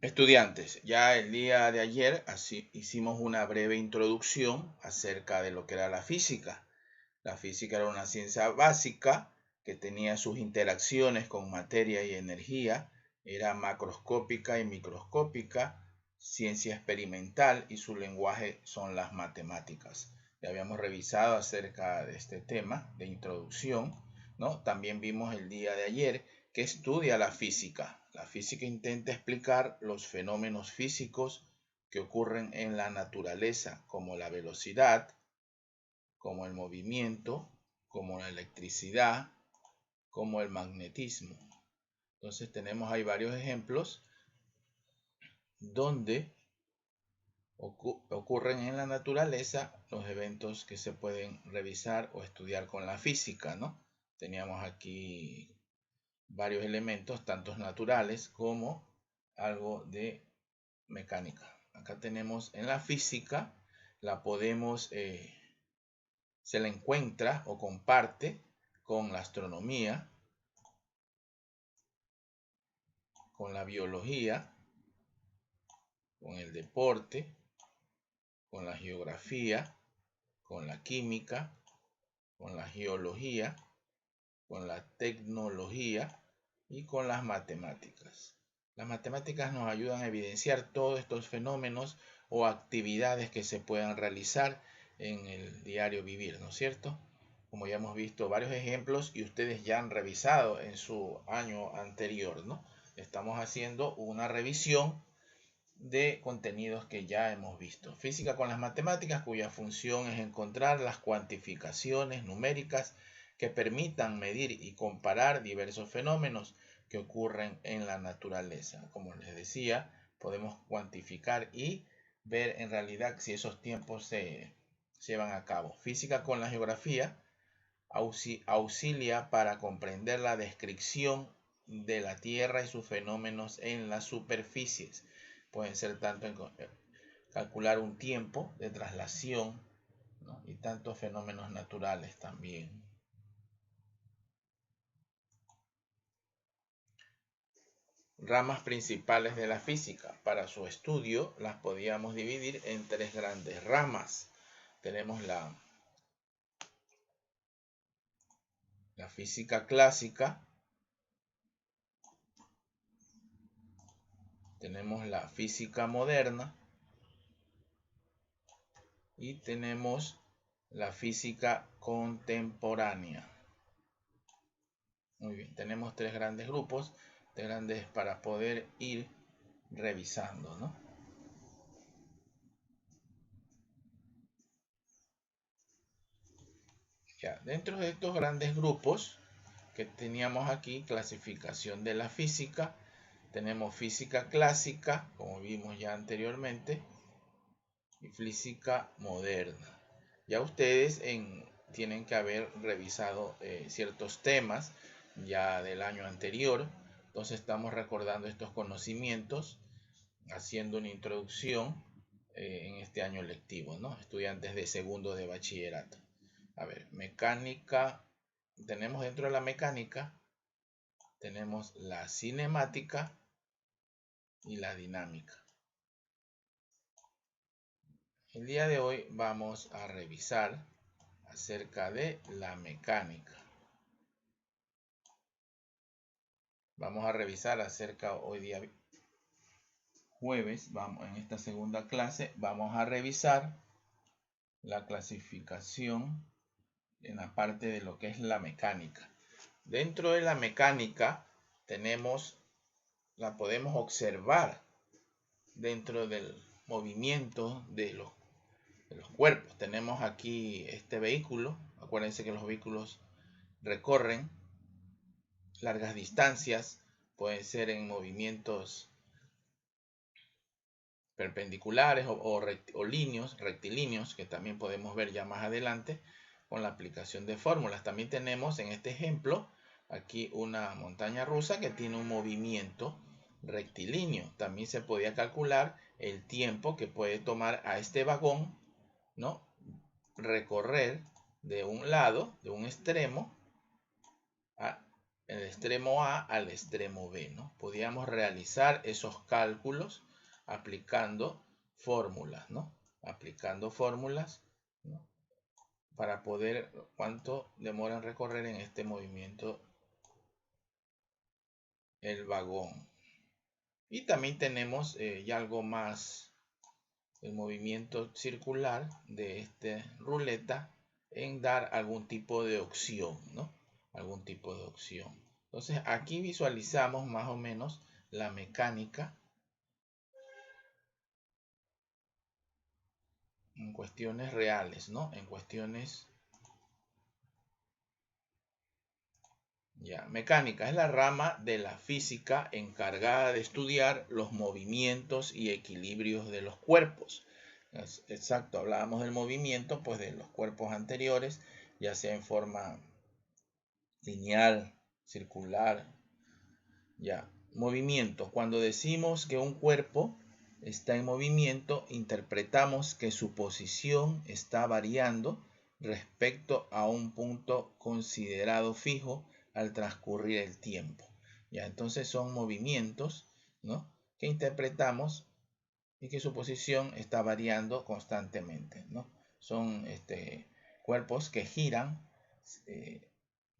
Estudiantes, ya el día de ayer hicimos una breve introducción acerca de lo que era la física. La física era una ciencia básica que tenía sus interacciones con materia y energía, era macroscópica y microscópica, ciencia experimental y su lenguaje son las matemáticas. Ya habíamos revisado acerca de este tema de introducción, ¿no? También vimos el día de ayer que estudia la física. La física intenta explicar los fenómenos físicos que ocurren en la naturaleza, como la velocidad, como el movimiento, como la electricidad, como el magnetismo. Entonces tenemos ahí varios ejemplos donde ocurren en la naturaleza los eventos que se pueden revisar o estudiar con la física, ¿no? Teníamos aquí varios elementos, tanto naturales como algo de mecánica. Acá tenemos en la física, la podemos, se la encuentra o comparte con la astronomía, con la biología, con el deporte, con la geografía, con la química, con la geología, con la tecnología y con las matemáticas. Las matemáticas nos ayudan a evidenciar todos estos fenómenos o actividades que se puedan realizar en el diario vivir, ¿no es cierto? Como ya hemos visto varios ejemplos y ustedes ya han revisado en su año anterior, ¿no? Estamos haciendo una revisión de contenidos que ya hemos visto. Física con las matemáticas, cuya función es encontrar las cuantificaciones numéricas que permitan medir y comparar diversos fenómenos que ocurren en la naturaleza. Como les decía, podemos cuantificar y ver en realidad si esos tiempos se llevan a cabo. Física con la geografía auxilia para comprender la descripción de la Tierra y sus fenómenos en las superficies. Pueden ser tanto en calcular un tiempo de traslación, ¿no? Y tantos fenómenos naturales también. Ramas principales de la física. Para su estudio las podíamos dividir en tres grandes ramas. Tenemos la física clásica, tenemos la física moderna y tenemos la física contemporánea. Muy bien, tenemos tres grandes grupos, tres grandes para poder ir revisando, ¿no? Ya, dentro de estos grandes grupos que teníamos aquí, clasificación de la física, tenemos física clásica, como vimos ya anteriormente, y física moderna. Ya ustedes tienen que haber revisado ciertos temas ya del año anterior, entonces estamos recordando estos conocimientos, haciendo una introducción en este año lectivo, ¿no? Estudiantes de segundo de bachillerato. A ver, mecánica, tenemos dentro de la mecánica, tenemos la cinemática y la dinámica. El día de hoy vamos a revisar acerca de la mecánica. Vamos a revisar acerca hoy día jueves, en esta segunda clase, vamos a revisar la clasificación en la parte de lo que es la mecánica. Dentro de la mecánica la podemos observar dentro del movimiento de los cuerpos. Tenemos aquí este vehículo. Acuérdense que los vehículos recorren largas distancias, pueden ser en movimientos perpendiculares o líneos, rectilíneos, que también podemos ver ya más adelante con la aplicación de fórmulas. También tenemos en este ejemplo aquí una montaña rusa que tiene un movimiento rectilíneo. También se podía calcular el tiempo que puede tomar a este vagón, ¿no?, recorrer de un lado, de un extremo, el extremo A al extremo B, ¿no? Podíamos realizar esos cálculos aplicando fórmulas, ¿no? Aplicando fórmulas, ¿no? Para poder cuánto demora en recorrer en este movimiento el vagón. Y también tenemos ya algo más, el movimiento circular de esta ruleta en dar algún tipo de opción, ¿no? Algún tipo de opción. Entonces aquí visualizamos más o menos la mecánica en cuestiones reales, ¿no? En cuestiones ya. Mecánica es la rama de la física encargada de estudiar los movimientos y equilibrios de los cuerpos. Exacto, hablábamos del movimiento, pues de los cuerpos anteriores, ya sea en forma lineal, circular, ya. Movimiento. Cuando decimos que un cuerpo está en movimiento, interpretamos que su posición está variando respecto a un punto considerado fijo al transcurrir el tiempo. Ya, entonces son movimientos, ¿no?, que interpretamos y que su posición está variando constantemente, ¿no? Son cuerpos que giran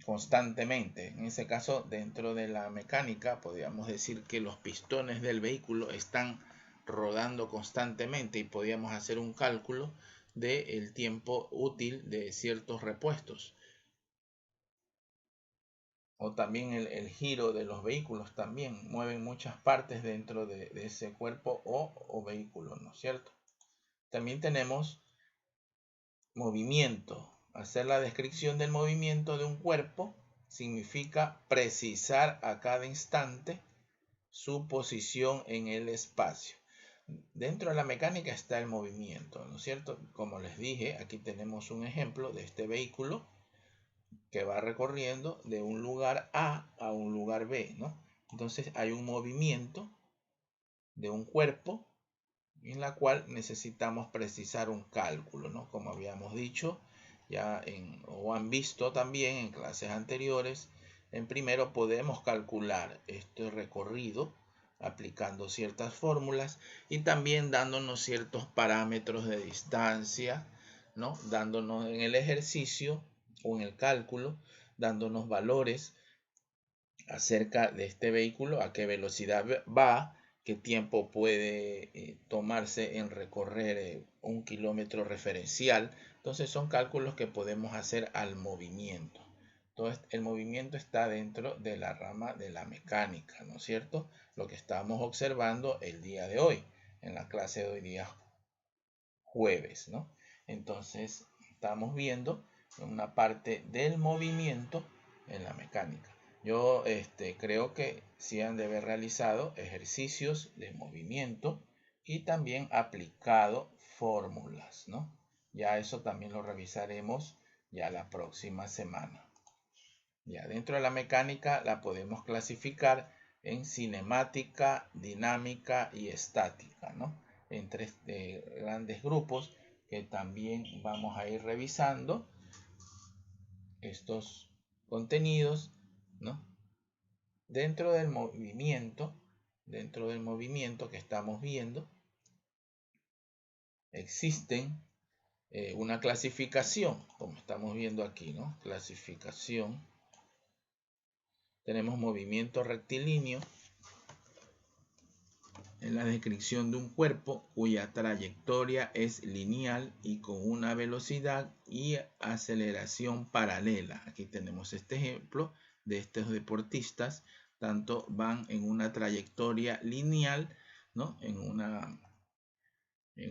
constantemente. En ese caso, dentro de la mecánica, podríamos decir que los pistones del vehículo están rodando constantemente y podríamos hacer un cálculo del tiempo útil de ciertos repuestos. O también el giro de los vehículos también mueven muchas partes dentro de ese cuerpo o vehículo, ¿no es cierto? También tenemos movimiento. Hacer la descripción del movimiento de un cuerpo significa precisar a cada instante su posición en el espacio. Dentro de la mecánica está el movimiento, ¿no es cierto? Como les dije, aquí tenemos un ejemplo de este vehículo que va recorriendo de un lugar A a un lugar B, ¿no? Entonces hay un movimiento de un cuerpo en la cual necesitamos precisar un cálculo, ¿no? Como habíamos dicho ya o han visto también en clases anteriores, en primero podemos calcular este recorrido aplicando ciertas fórmulas y también dándonos ciertos parámetros de distancia, ¿no? Dándonos en el ejercicio o en el cálculo, dándonos valores acerca de este vehículo, a qué velocidad va, qué tiempo puede tomarse en recorrer 1 kilómetro referencial. Entonces son cálculos que podemos hacer al movimiento. Entonces el movimiento está dentro de la rama de la mecánica, ¿no es cierto? Lo que estamos observando el día de hoy, en la clase de hoy día jueves, ¿no? Entonces estamos viendo una parte del movimiento en la mecánica. Yo creo que sí han de haber realizado ejercicios de movimiento y también aplicado fórmulas, ¿no? Ya eso también lo revisaremos ya la próxima semana. Ya dentro de la mecánica la podemos clasificar en cinemática, dinámica y estática, ¿no? En tres grandes grupos que también vamos a ir revisando estos contenidos, ¿no? Dentro del movimiento que estamos viendo, existen una clasificación, como estamos viendo aquí, ¿no? Clasificación. Tenemos movimiento rectilíneo en la descripción de un cuerpo cuya trayectoria es lineal y con una velocidad y aceleración paralela. Aquí tenemos este ejemplo de estos deportistas, tanto van en una trayectoria lineal, ¿no? En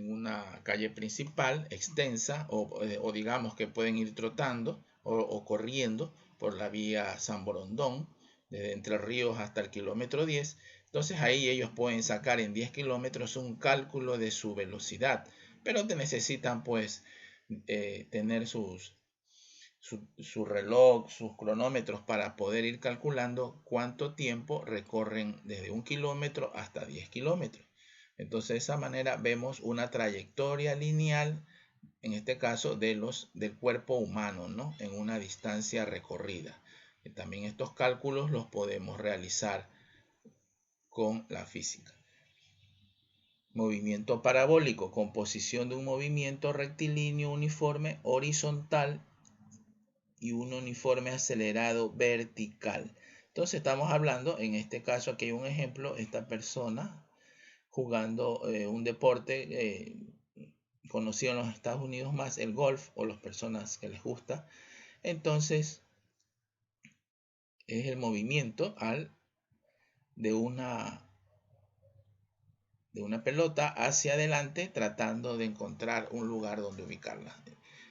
una calle principal extensa o digamos que pueden ir trotando o corriendo por la vía San Borondón, desde Entre Ríos hasta el kilómetro 10. Entonces ahí ellos pueden sacar en 10 kilómetros un cálculo de su velocidad, pero te necesitan pues tener su reloj, sus cronómetros para poder ir calculando cuánto tiempo recorren desde 1 kilómetro hasta 10 kilómetros. Entonces de esa manera vemos una trayectoria lineal, en este caso del cuerpo humano, ¿no? En una distancia recorrida. También estos cálculos los podemos realizar con la física. Movimiento parabólico, composición de un movimiento rectilíneo uniforme horizontal y un uniforme acelerado vertical. Entonces estamos hablando, en este caso aquí hay un ejemplo, esta persona jugando un deporte conocido en los Estados Unidos más, el golf, o las personas que les gusta. Entonces es el movimiento de una pelota hacia adelante, tratando de encontrar un lugar donde ubicarla.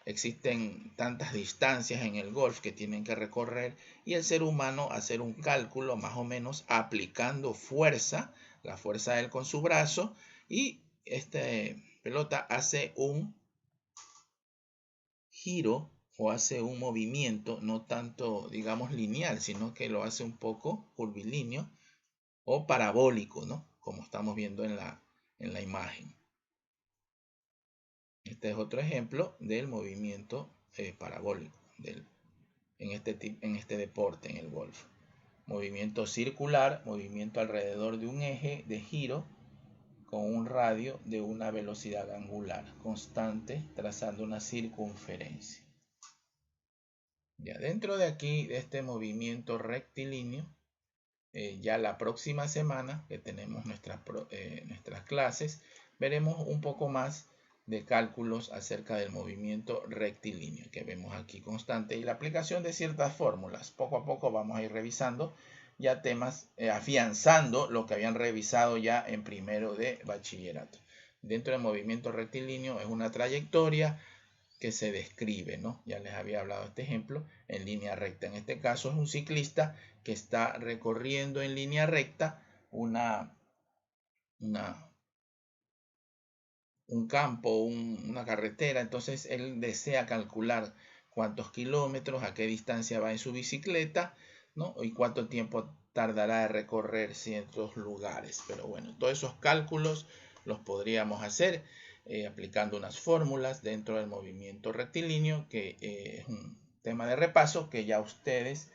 Existen tantas distancias en el golf que tienen que recorrer, y el ser humano hacer un cálculo más o menos aplicando fuerza, la fuerza de él con su brazo, y esta pelota hace un giro o hace un movimiento no tanto, digamos, lineal, sino que lo hace un poco curvilíneo o parabólico, ¿no? Como estamos viendo en la imagen. Este es otro ejemplo del movimiento parabólico en este deporte, en el golf. Movimiento circular, movimiento alrededor de un eje de giro con un radio de una velocidad angular constante, trazando una circunferencia. Ya dentro de aquí, de este movimiento rectilíneo, ya la próxima semana que tenemos nuestras clases, veremos un poco más de cálculos acerca del movimiento rectilíneo que vemos aquí constante y la aplicación de ciertas fórmulas. Poco a poco vamos a ir revisando ya temas, afianzando lo que habían revisado ya en primero de bachillerato. Dentro del movimiento rectilíneo es una trayectoria que se describe, ¿no? Ya les había hablado de este ejemplo, en línea recta. En este caso es un ciclista que está recorriendo en línea recta un campo, una carretera. Entonces él desea calcular cuántos kilómetros, a qué distancia va en su bicicleta, ¿no? Y cuánto tiempo tardará de recorrer ciertos lugares. Pero bueno, todos esos cálculos los podríamos hacer aplicando unas fórmulas dentro del movimiento rectilíneo, que es un tema de repaso que ya ustedes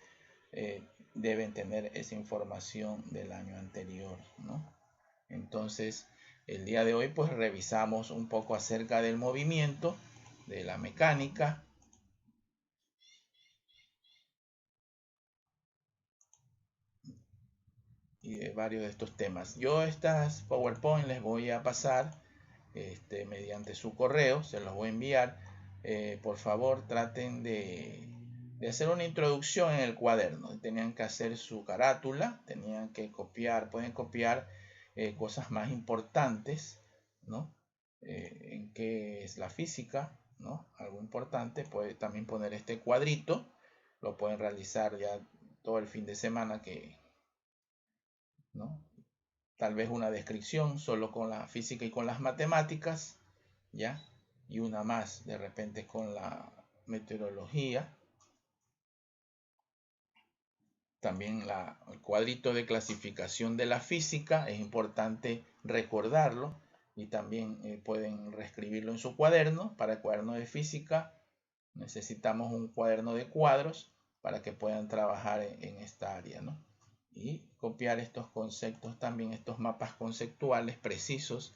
deben tener esa información del año anterior, ¿no? Entonces, el día de hoy pues revisamos un poco acerca del movimiento, de la mecánica, y de varios de estos temas. Yo estas PowerPoint les voy a pasar mediante su correo, se los voy a enviar. Por favor, traten de hacer una introducción en el cuaderno. Tenían que hacer su carátula, tenían que copiar, pueden copiar cosas más importantes, ¿no? En qué es la física, ¿no? Algo importante. Puede también poner este cuadrito, lo pueden realizar ya todo el fin de semana, ¿no? Tal vez una descripción solo con la física y con las matemáticas, ¿ya? Y una más de repente con la meteorología. También el cuadrito de clasificación de la física, es importante recordarlo, y también pueden reescribirlo en su cuaderno. Para el cuaderno de física necesitamos un cuaderno de cuadros para que puedan trabajar en esta área, ¿no? Y copiar estos conceptos también, estos mapas conceptuales precisos.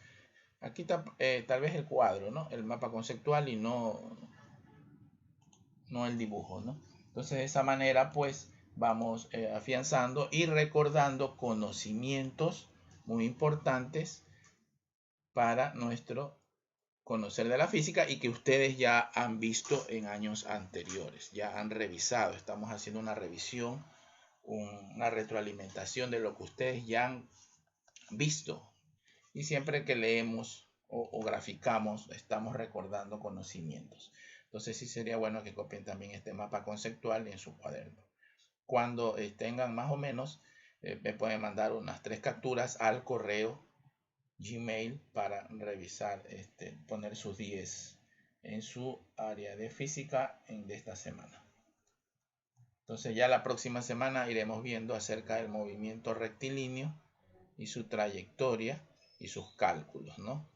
Aquí tal vez el cuadro, ¿no? El mapa conceptual y no el dibujo, ¿no? Entonces de esa manera pues vamos afianzando y recordando conocimientos muy importantes para nuestro conocer de la física, y que ustedes ya han visto en años anteriores, ya han revisado. Estamos haciendo una revisión, una retroalimentación de lo que ustedes ya han visto, y siempre que leemos o graficamos estamos recordando conocimientos. Entonces sí sería bueno que copien también este mapa conceptual en su cuaderno. Cuando tengan más o menos, me pueden mandar unas 3 capturas al correo Gmail para revisar, poner sus 10 en su área de física de esta semana. Entonces ya la próxima semana iremos viendo acerca del movimiento rectilíneo y su trayectoria y sus cálculos, ¿no?